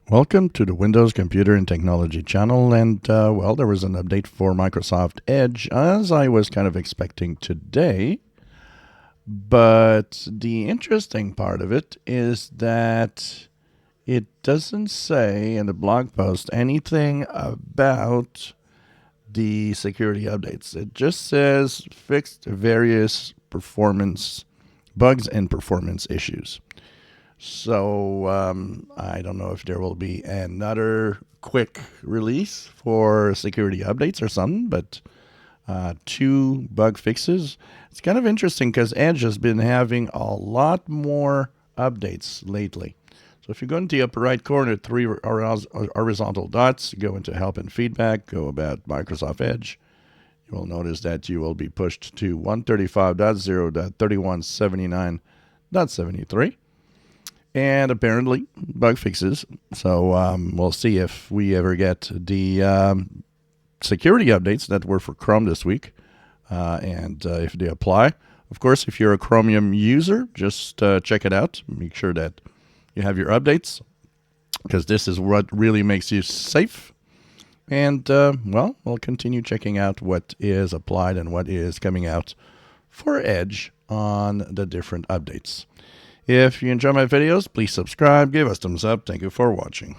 Welcome to the Windows Computer and Technology channel, and well, there was an update for Microsoft Edge, as I was kind of expecting today. But the interesting part of it is that it doesn't say in the blog post anything about the security updates. It just says fixed various performance bugs and performance issues. So I don't know if there will be another quick release for security updates or something, but two bug fixes. It's kind of interesting because Edge has been having a lot more updates lately. So if you go into the upper right corner, three horizontal dots, go into Help and Feedback, go about Microsoft Edge. You will notice that you will be pushed to 135.0.3179.73. And apparently bug fixes. So we'll see if we ever get the security updates that were for Chrome this week, and if they apply. Of course, if you're a Chromium user, just check it out. Make sure that you have your updates, because this is what really makes you safe. And, well, we'll continue checking out what is applied and what is coming out for Edge on the different updates. If you enjoy my videos, please subscribe, give us a thumbs up. Thank you for watching.